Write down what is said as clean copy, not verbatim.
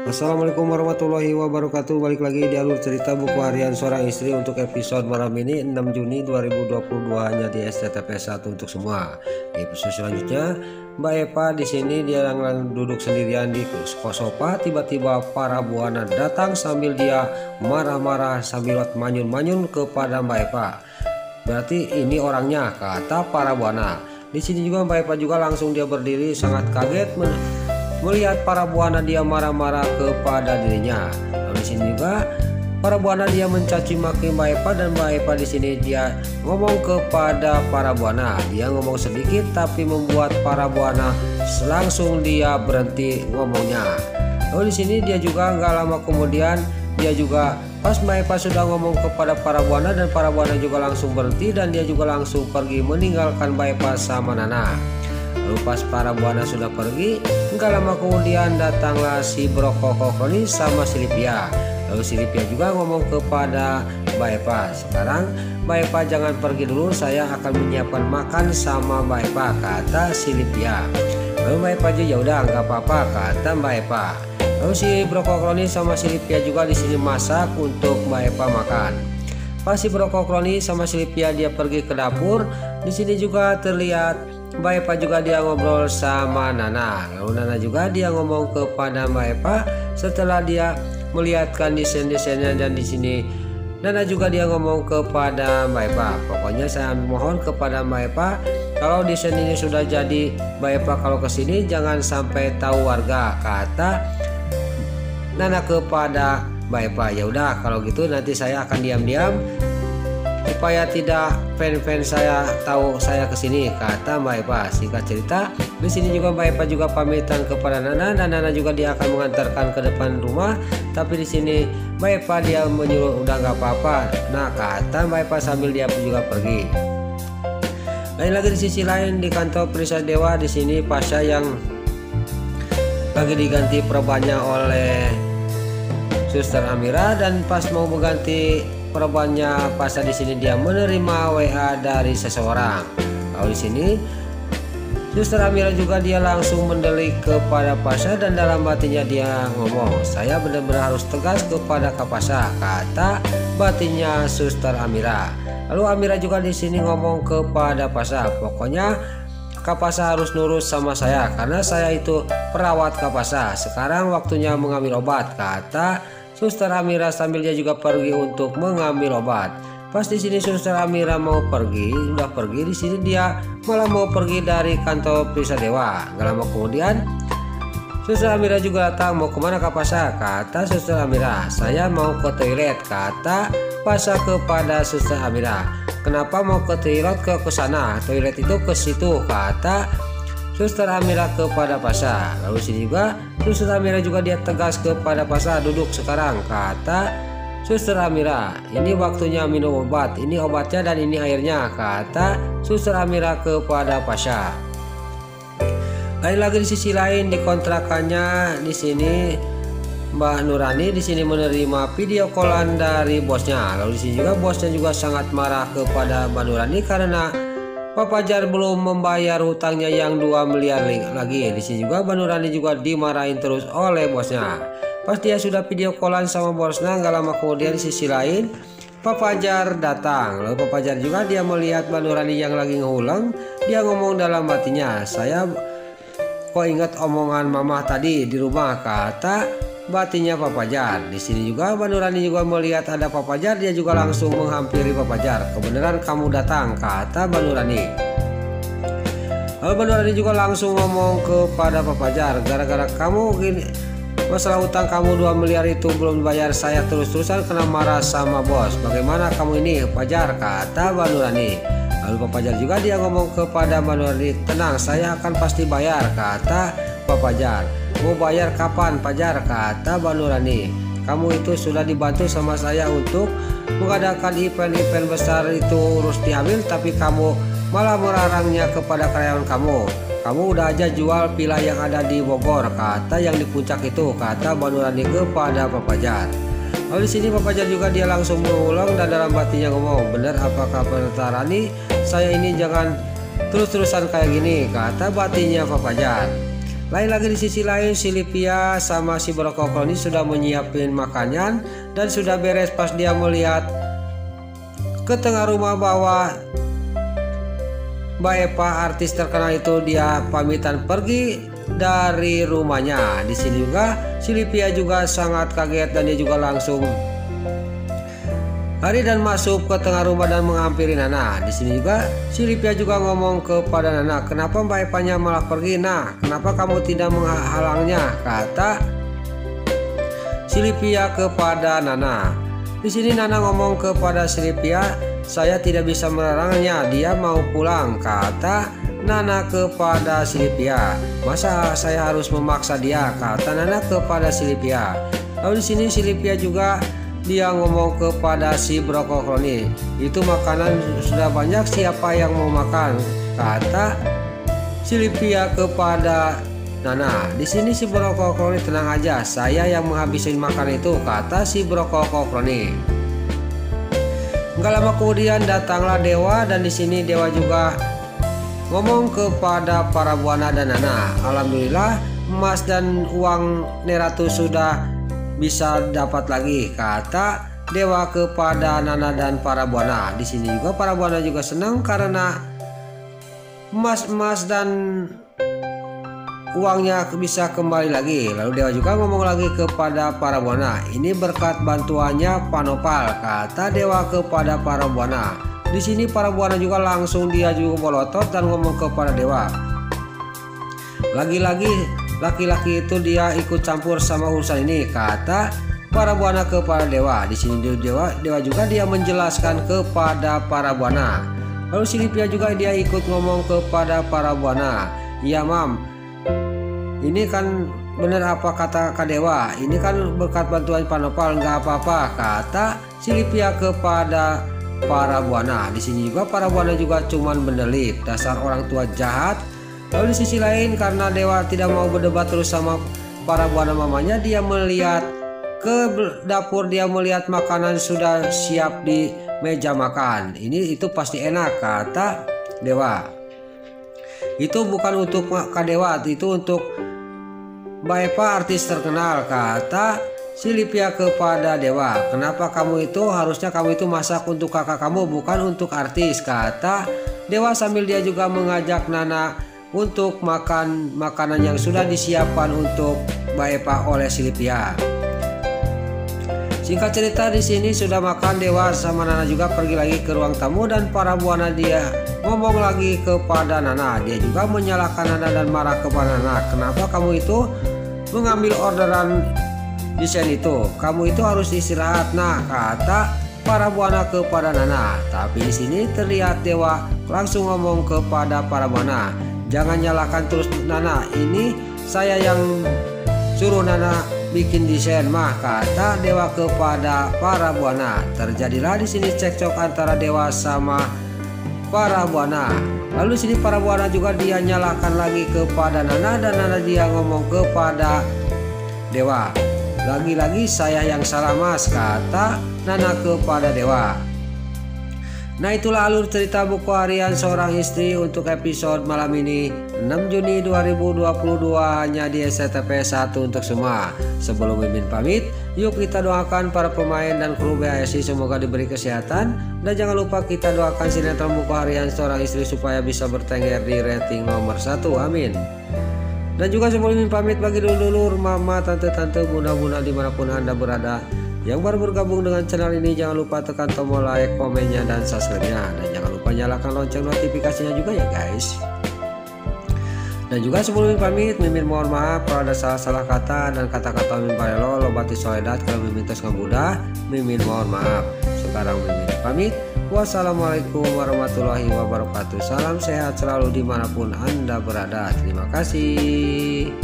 Assalamualaikum warahmatullahi wabarakatuh. Balik lagi di alur cerita buku harian seorang istri untuk episode malam ini 6 Juni 2022 hanya di SCTP 1 untuk semua. Di episode selanjutnya, Mbak Eva di sini dia duduk sendirian di sofa. Tiba-tiba para buana datang sambil dia marah-marah sambil manyun-manyun kepada Mbak Eva. Berarti ini orangnya, kata para buana. Di sini juga Mbak Eva juga langsung dia berdiri sangat kaget melihat para buana dia marah-marah kepada dirinya. Lalu di sini juga para buana dia mencaci maki Mbak Eva, dan Mbak Eva di sini dia ngomong kepada para buana. Dia ngomong sedikit tapi membuat para buana langsung dia berhenti ngomongnya. Lalu di sini dia juga nggak lama kemudian dia juga pas Mbak Eva sudah ngomong kepada para buana, dan para buana juga langsung berhenti dan dia juga langsung pergi meninggalkan Mbak Eva sama Nana. Lalu pas para buana sudah pergi, enggak lama kemudian datanglah si Brokokokoni sama Silvia. Lalu Silvia juga ngomong kepada Mbak Eva, sekarang Mbak Eva jangan pergi dulu, saya akan menyiapkan makan sama Mbak Eva, kata Silvia. Lalu Mbak Eva juga, ya udah nggak apa-apa, kata Mbak Eva. Lalu si Brokokoni sama Silvia juga di sini masak untuk Mbak Eva makan. Pas si Brokokoni sama Silvia dia pergi ke dapur, di sini juga terlihat Mbak Eva juga dia ngobrol sama Nana. Lalu Nana juga dia ngomong kepada Mbak Eva setelah dia melihatkan desain-desainnya, dan di sini Nana juga dia ngomong kepada Mbak Eva, pokoknya saya mohon kepada Mbak Eva kalau desain ini sudah jadi, Mbak Eva kalau kesini jangan sampai tahu warga, kata Nana kepada Mbak Eva. Ya udah kalau gitu nanti saya akan diam-diam supaya tidak fan-fan saya tahu saya kesini, kata Mbak Eva. Singkat cerita, di sini juga Mbak Eva juga pamitan kepada Nana, dan Nana juga dia akan mengantarkan ke depan rumah. Tapi di sini Mbak Eva dia menyuruh udah nggak apa-apa. Nah, kata Mbak Eva sambil dia juga pergi. Lain lagi di sisi lain di kantor Prisa Dewa, di sini Pasha yang lagi diganti perbannya oleh Suster Amira, dan pas mau mengganti perbannya Pasha di sini dia menerima WA dari seseorang. Lalu di sini Suster Amira juga dia langsung mendelik kepada Pasha, dan dalam batinnya dia ngomong, saya benar-benar harus tegas kepada Kak Pasha, kata batinnya Suster Amira. Lalu Amira juga di sini ngomong kepada Pasha, pokoknya Kak Pasha harus nurut sama saya karena saya itu perawat Kak Pasha. Sekarang waktunya mengambil obat, kata Suster Amira sambil dia juga pergi untuk mengambil obat. Pas di sini Suster Amira mau pergi, udah pergi, di sini dia malah mau pergi dari kantor Prisa Dewa. Gak lama kemudian Suster Amira juga datang, mau kemana Kak Pasha? Kata Suster Amira, saya mau ke toilet, kata Pasha kepada Suster Amira. Kenapa mau ke toilet? Ke sana, toilet itu ke situ, kata Suster Amira kepada Pasha. Lalu sini juga Suster Amira juga dia tegas kepada Pasha, duduk sekarang, kata Suster Amira. Ini waktunya minum obat, ini obatnya dan ini airnya, kata Suster Amira kepada Pasha. Lain lagi di sisi lain di kontrakannya, di sini Mbak Nurani di sini menerima video callan dari bosnya. Lalu di sini juga bosnya juga sangat marah kepada Mbak Nurani karena Pak Fajar belum membayar hutangnya yang 2 miliar lagi. Di sini juga Mbak Nurani juga dimarahin terus oleh bosnya. Pas dia sudah video callan sama bosnya, nggak lama kemudian di sisi lain Pak Fajar datang. Lalu Pak Fajar juga dia melihat Mbak Nurani yang lagi ngulang. Dia ngomong dalam hatinya, saya kok ingat omongan mama tadi di rumah, kata batinnya Pak Fajar. Di sini juga Mbak Nurani juga melihat ada Pak Fajar, dia juga langsung menghampiri Pak Fajar. Kebenaran kamu datang, kata Mbak Nurani. Lalu Mbak Nurani juga langsung ngomong kepada Pak Fajar, gara-gara kamu gini, masalah utang kamu 2 miliar itu belum bayar, saya terus-terusan kena marah sama bos. Bagaimana kamu ini Fajar, kata Mbak Nurani. Lalu Pak Fajar juga dia ngomong kepada Mbak Nurani, tenang saya akan pasti bayar, kata Pak Fajar. Mau bayar kapan Fajar, kata Mbak Nurani. Kamu itu sudah dibantu sama saya untuk mengadakan event-event besar itu urus diambil, tapi kamu malah melarangnya kepada karyawan kamu. Kamu udah aja jual villa yang ada di Bogor, kata yang di puncak itu, kata Mbak Nurani kepada Pak Fajar. Lalu di sini Pak Fajar juga dia langsung mengulang dan dalam batinnya ngomong, benar apakah Pak Rani, saya ini jangan terus-terusan kayak gini, kata batinnya Pak Fajar. Lain lagi di sisi lain, si Livia sama si Brokokol ini sudah menyiapin makanan dan sudah beres pas dia melihat ke tengah rumah bahwa Mbak Eva artis terkenal itu dia pamitan pergi dari rumahnya. Di sini juga si Livia juga sangat kaget dan dia juga langsung lari dan masuk ke tengah rumah dan menghampiri Nana. Di sini juga si Livia juga ngomong kepada Nana, "Kenapa Mbak Evanya malah pergi? Nah, kenapa kamu tidak menghalangnya?" kata si Livia kepada Nana. Di sini Nana ngomong kepada si Livia, "Saya tidak bisa melarangnya, dia mau pulang," kata Nana kepada si Livia. "Masa saya harus memaksa dia?" kata Nana kepada si Livia. Lalu di sini si Livia juga dia ngomong kepada si Brokokol, "Itu makanan sudah banyak, siapa yang mau makan?" kata si Livia kepada Nana. Di sini si Brokokol, "Tenang aja, saya yang menghabisin makanan itu," kata si Brokokol. Enggak lama kemudian datanglah Dewa dan di sini Dewa juga ngomong kepada para buana dan Nana, "Alhamdulillah emas dan uang Neratu sudah bisa dapat lagi," kata Dewa kepada Nana dan para buana. Di sini juga para buana juga senang karena emas dan uangnya bisa kembali lagi. Lalu Dewa juga ngomong lagi kepada para buana, "Ini berkat bantuannya Pak Nopal," kata Dewa kepada para buana. Di sini para buana juga langsung dia juga melotot dan ngomong kepada Dewa, "Lagi-lagi laki-laki itu dia ikut campur sama urusan ini," kata para buana kepada Dewa. Di sini Dewa juga dia menjelaskan kepada para buana. Lalu si Livia juga dia ikut ngomong kepada para buana, "Iya Mam, ini kan benar apa kata Kak Dewa, ini kan berkat bantuan Pak Nopal, nggak apa-apa," kata si Livia kepada para buana. Di sini juga para buana juga cuman mendelik, dasar orang tua jahat. Lalu di sisi lain karena Dewa tidak mau berdebat terus sama para buana mamanya, dia melihat ke dapur, dia melihat makanan sudah siap di meja makan. Itu pasti enak, kata Dewa. Itu bukan untuk Kak Dewa, itu untuk Mbak Eva artis terkenal, kata si Livia kepada Dewa. "Kenapa kamu itu harusnya kamu itu masak untuk kakak kamu, bukan untuk artis," kata Dewa sambil dia juga mengajak Nana untuk makan makanan yang sudah disiapkan untuk Mbak Eva oleh si Livia. Singkat cerita di sini sudah makan, Dewa sama Nana juga pergi lagi ke ruang tamu dan para buana dia ngomong lagi kepada Nana. Dia juga menyalahkan Nana dan marah kepada Nana, "Kenapa kamu itu mengambil orderan desain itu? Kamu itu harus istirahat," nah, kata para buana kepada Nana. Tapi di sini terlihat Dewa langsung ngomong kepada para buana, "Jangan nyalakan terus Nana, ini saya yang suruh Nana bikin desain mah," kata Dewa kepada para buana. Terjadilah di sini cekcok antara Dewa sama para buana. Lalu di sini para buana juga dia nyalakan lagi kepada Nana dan Nana dia ngomong kepada Dewa, "Lagi-lagi saya yang salah Mas," kata Nana kepada Dewa. Nah, itulah alur cerita buku harian seorang istri untuk episode malam ini 6 Juni 2022 hanya di SCTP 1 untuk semua. Sebelum Mimin pamit, yuk kita doakan para pemain dan kru BHSI semoga diberi kesehatan. Dan jangan lupa kita doakan sinetron buku harian seorang istri supaya bisa bertengger di rating nomor 1, amin. Dan juga sebelum Mimin pamit, bagi dulur-dulur, mama, tante-tante, bunda-bunda dimanapun Anda berada yang baru bergabung dengan channel ini, jangan lupa tekan tombol like, komennya, dan subscribe-nya. Dan jangan lupa nyalakan lonceng notifikasinya juga ya guys. Dan juga sebelum pamit, Mimin mohon maaf kalau ada salah-salah kata dan kata-kata Mimin parelo lobati soedat kalau Mimin tos ngabudah, Mimin mohon maaf. Sekarang Mimin pamit. Wassalamualaikum warahmatullahi wabarakatuh. Salam sehat selalu dimanapun Anda berada. Terima kasih.